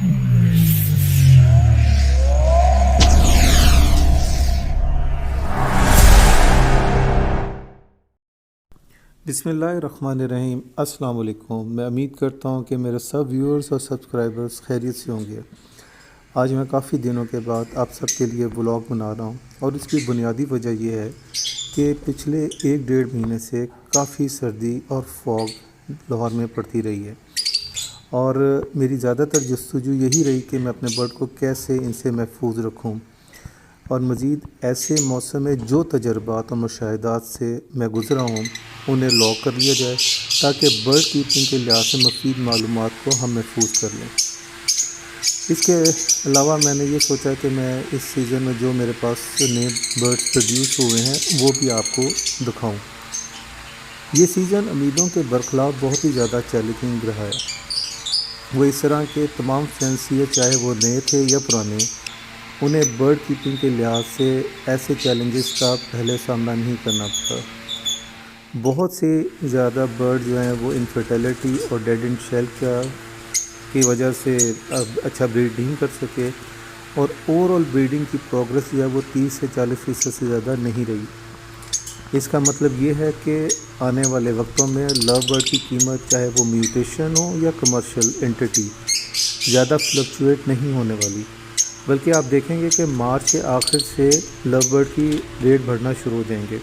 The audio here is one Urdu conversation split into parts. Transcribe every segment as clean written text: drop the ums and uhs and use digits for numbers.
بسم اللہ الرحمن الرحیم۔ السلام علیکم۔ میں امید کرتا ہوں کہ میرے سب ویورز اور سبسکرائبرز خیریت سے ہوں گے۔ آج میں کافی دنوں کے بعد آپ سب کے لیے ولاگ بنا رہا ہوں، اور اس کی بنیادی وجہ یہ ہے کہ پچھلے 1-1.5 مہینے سے کافی سردی اور فوگ لاہور میں پڑتی رہی ہے، اور میری زیادہ تر جستجو یہی رہی کہ میں اپنے برڈ کو کیسے ان سے محفوظ رکھوں، اور مزید ایسے موسم میں جو تجربات اور مشاہدات سے میں گزرا ہوں انہیں لاگ کر لیا جائے تاکہ برڈ کیپنگ کے لحاظ سے مفید معلومات کو ہم محفوظ کر لیں۔ اس کے علاوہ میں نے یہ سوچا کہ میں اس سیزن میں جو میرے پاس نئے برڈز پروڈیوس ہوئے ہیں وہ بھی آپ کو دکھاؤں۔ یہ سیزن امیدوں کے برخلاف بہت ہی زیادہ چیلنجنگ رہا ہے۔ وہ اس طرح کے تمام فینسیئر چاہے وہ نئے تھے یا پرانے، انہیں برڈ کیپنگ کے لحاظ سے ایسے چیلنجز کا پہلے سامنا نہیں کرنا پڑا۔ بہت سے زیادہ برڈ جو ہیں وہ انفرٹیلٹی اور ڈیڈ اینڈ شیل کی وجہ سے اچھا بریڈ نہیں کر سکے، اور اوور آل بریڈنگ کی پروگرس جو ہے وہ 30 سے 40% سے زیادہ نہیں رہی۔ اس کا مطلب یہ ہے کہ آنے والے وقتوں میں لو برڈ کی قیمت چاہے وہ میوٹیشن ہو یا کمرشل انٹیٹی زیادہ فلکچویٹ نہیں ہونے والی، بلکہ آپ دیکھیں گے کہ مارچ کے آخر سے لو برڈ کی ریٹ بڑھنا شروع ہو جائیں گے،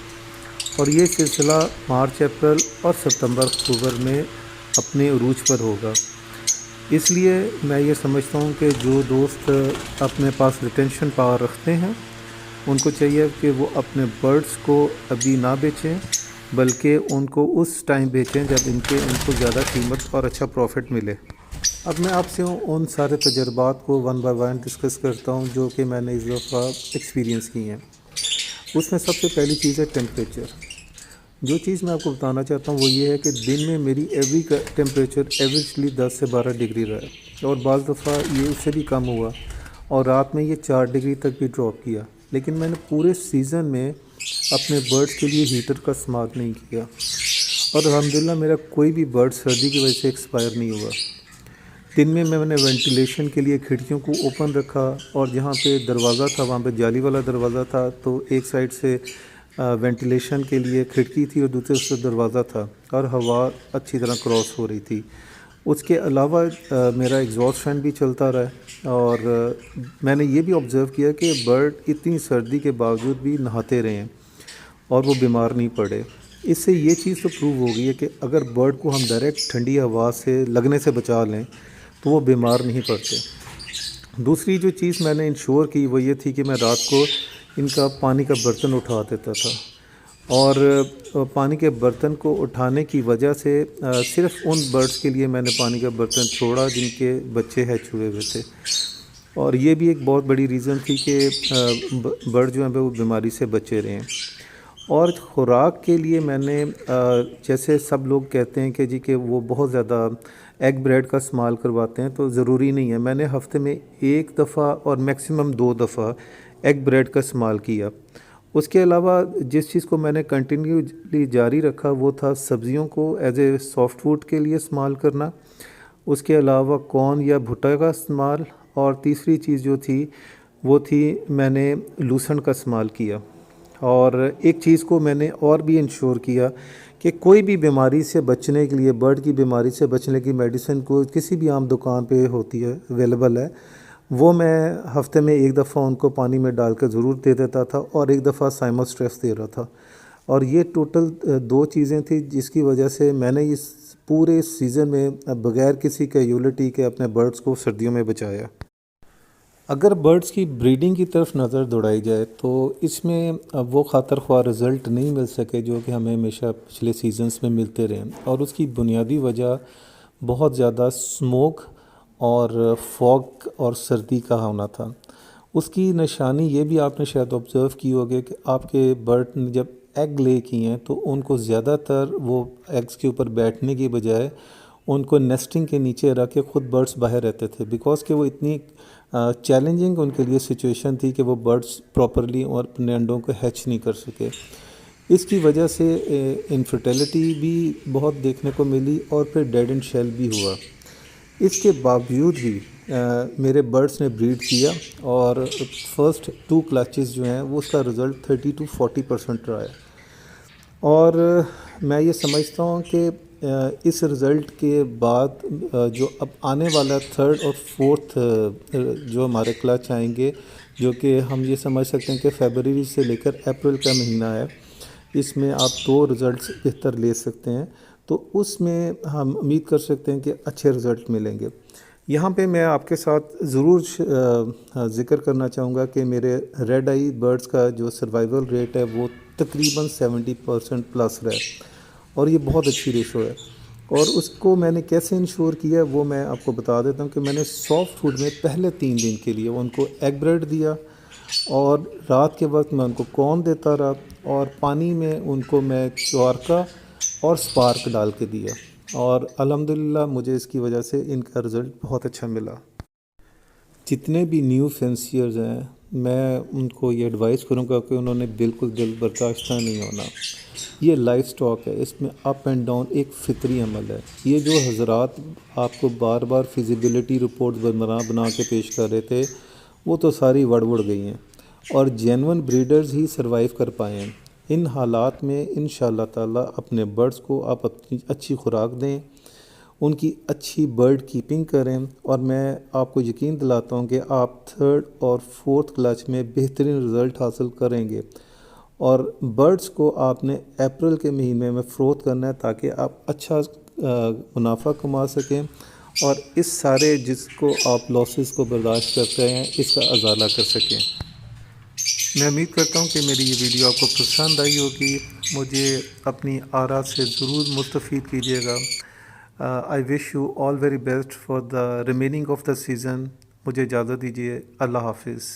اور یہ سلسلہ مارچ، اپریل اور ستمبر اکتوبر میں اپنے عروج پر ہوگا۔ اس لیے میں یہ سمجھتا ہوں کہ جو دوست اپنے پاس ریٹینشن پاور رکھتے ہیں ان کو چاہیے کہ وہ اپنے برڈز کو ابھی نہ بیچیں، بلکہ ان کو اس ٹائم بیچیں جب ان کو زیادہ قیمت اور اچھا پروفٹ ملے۔ اب میں آپ سے ان سارے تجربات کو ون بائی ون ڈسکس کرتا ہوں جو کہ میں نے اس دفعہ ایکسپیرینس کی ہیں۔ اس میں سب سے پہلی چیز ہے ٹیمپریچر۔ جو چیز میں آپ کو بتانا چاہتا ہوں وہ یہ ہے کہ دن میں میری ایوری کا ٹیمپریچر ایوریجلی 10 سے 12 ڈگری رہا ہے، اور بعض دفعہ یہ اس سے بھی کم ہوا، اور رات میں یہ 4 ڈگری تک بھی ڈراپ کیا، لیکن میں نے پورے سیزن میں اپنے برڈز کے لیے ہیٹر کا استعمال نہیں کیا، اور الحمدللہ میرا کوئی بھی برڈ سردی کی وجہ سے ایکسپائر نہیں ہوا۔ دن میں نے وینٹیلیشن کے لیے کھڑکیوں کو اوپن رکھا، اور جہاں پہ دروازہ تھا وہاں پہ جالی والا دروازہ تھا، تو ایک سائڈ سے وینٹیلیشن کے لیے کھڑکی تھی اور دوسرے سے دروازہ تھا، اور ہوا اچھی طرح کراس ہو رہی تھی۔ اس کے علاوہ میرا ایگزاسٹ فین بھی چلتا رہا، اور میں نے یہ بھی آبزرو کیا کہ برڈ اتنی سردی کے باوجود بھی نہاتے رہے ہیں اور وہ بیمار نہیں پڑے۔ اس سے یہ چیز تو پروو ہو گئی ہے کہ اگر برڈ کو ہم ڈائریکٹ ٹھنڈی ہوا سے لگنے سے بچا لیں تو وہ بیمار نہیں پڑتے۔ دوسری جو چیز میں نے انشور کی وہ یہ تھی کہ میں رات کو ان کا پانی کا برتن اٹھا دیتا تھا، اور پانی کے برتن کو اٹھانے کی وجہ سے صرف ان برڈز کے لیے میں نے پانی کا برتن چھوڑا جن کے بچے ہیچ ہوئے ہوئے تھے، اور یہ بھی ایک بہت بڑی ریزن تھی کہ برڈ جو ہیں وہ بیماری سے بچے رہے ہیں۔ اور خوراک کے لیے میں نے جیسے سب لوگ کہتے ہیں کہ جی کہ وہ بہت زیادہ ایگ بریڈ کا استعمال کرواتے ہیں، تو ضروری نہیں ہے۔ میں نے ہفتے میں 1 دفعہ اور میکسیمم 2 دفعہ ایگ بریڈ کا استعمال کیا۔ اس کے علاوہ جس چیز کو میں نے کنٹینیولی جاری رکھا وہ تھا سبزیوں کو ایز اے سافٹ فوڈ کے لیے استعمال کرنا، اس کے علاوہ کارن یا بھٹا کا استعمال، اور تیسری چیز جو تھی وہ تھی میں نے لوسنٹ کا استعمال کیا۔ اور ایک چیز کو میں نے اور بھی انشور کیا کہ کوئی بھی بیماری سے بچنے کے لیے، برڈ کی بیماری سے بچنے کی میڈیسن کو کسی بھی عام دکان پہ ہوتی ہے، اویلیبل ہے، وہ میں ہفتے میں 1 دفعہ ان کو پانی میں ڈال کر ضرور دے دیتا تھا، اور 1 دفعہ سائموسٹریس دے رہا تھا، اور یہ ٹوٹل 2 چیزیں تھیں جس کی وجہ سے میں نے اس پورے سیزن میں بغیر کسی کیجولیٹی کے اپنے برڈز کو سردیوں میں بچایا۔ اگر برڈز کی بریڈنگ کی طرف نظر دوڑائی جائے تو اس میں وہ خاطر خواہ رزلٹ نہیں مل سکے جو کہ ہمیں ہمیشہ پچھلے سیزنز میں ملتے رہے، اور اس کی بنیادی وجہ بہت زیادہ اسموک اور فوگ اور سردی کا ہونا تھا۔ اس کی نشانی یہ بھی آپ نے شاید آبزرو کی ہوگی کہ آپ کے برڈ نے جب ایگ لے کی ہیں تو ان کو زیادہ تر وہ ایگز کے اوپر بیٹھنے کی بجائے ان کو نیسٹنگ کے نیچے رکھ کے خود برڈز باہر رہتے تھے، بیکاز کہ وہ اتنی چیلنجنگ ان کے لیے سچویشن تھی کہ وہ برڈز پراپرلی اور اپنے انڈوں کو ہیچ نہیں کر سکے۔ اس کی وجہ سے انفرٹیلٹی بھی بہت دیکھنے کو ملی، اور پھر ڈیڈ اینڈ شیل بھی ہوا۔ اس کے باوجود بھی میرے برڈس نے بریڈ کیا اور فرسٹ 2 کلچز جو ہیں وہ اس کا رزلٹ 30 to 40% رہا ہے۔ اور میں یہ سمجھتا ہوں کہ اس رزلٹ کے بعد جو اب آنے والا 3rd اور 4th جو ہمارے کلچ آئیں گے، جو کہ ہم یہ سمجھ سکتے ہیں کہ فیبرری سے لے کر اپریل کا مہینہ ہے، اس میں آپ 2 رزلٹس بہتر لے سکتے ہیں، تو اس میں ہم امید کر سکتے ہیں کہ اچھے رزلٹ ملیں گے۔ یہاں پہ میں آپ کے ساتھ ضرور ذکر کرنا چاہوں گا کہ میرے ریڈ آئی برڈز کا جو سروائیول ریٹ ہے وہ تقریباً 70% پلس رہا ہے، اور یہ بہت اچھی ریشو ہے۔ اور اس کو میں نے کیسے انشور کیا وہ میں آپ کو بتا دیتا ہوں کہ میں نے سافٹ فوڈ میں پہلے 3 دن کے لیے ان کو ایگ بریڈ دیا، اور رات کے وقت میں ان کو کارن دیتا رہا، اور پانی میں ان کو میں چوارکا اور سپارک ڈال کے دیا، اور الحمدللہ مجھے اس کی وجہ سے ان کا رزلٹ بہت اچھا ملا۔ جتنے بھی نیو فینسیئرز ہیں میں ان کو یہ ایڈوائز کروں گا کہ انہوں نے بالکل دل برداشتہ نہیں ہونا۔ یہ لائف سٹاک ہے، اس میں اپ اینڈ ڈاؤن ایک فطری عمل ہے۔ یہ جو حضرات آپ کو بار بار فیزیبلٹی رپورٹ بنا کے پیش کر رہے تھے، وہ تو ساری وڑ گئی ہیں، اور جینون بریڈرز ہی سروائیو کر پائے ہیں۔ ان حالات میں انشاءاللہ تعالیٰ اپنے برڈز کو آپ اپنی اچھی خوراک دیں، ان کی اچھی برڈ کیپنگ کریں، اور میں آپ کو یقین دلاتا ہوں کہ آپ 3rd اور 4th کلچ میں بہترین رزلٹ حاصل کریں گے۔ اور برڈز کو آپ نے اپریل کے مہینے میں فروخت کرنا ہے تاکہ آپ اچھا منافع کما سکیں، اور اس سارے جس کو آپ لاسز کو برداشت کرتے ہیں اس کا ازالہ کر سکیں۔ میں امید کرتا ہوں کہ میری یہ ویڈیو آپ کو پسند آئی ہوگی۔ مجھے اپنی آراء سے ضرور مستفید کیجیے گا۔ I wish you all very best for the remaining of the season. مجھے اجازت دیجیے، اللہ حافظ۔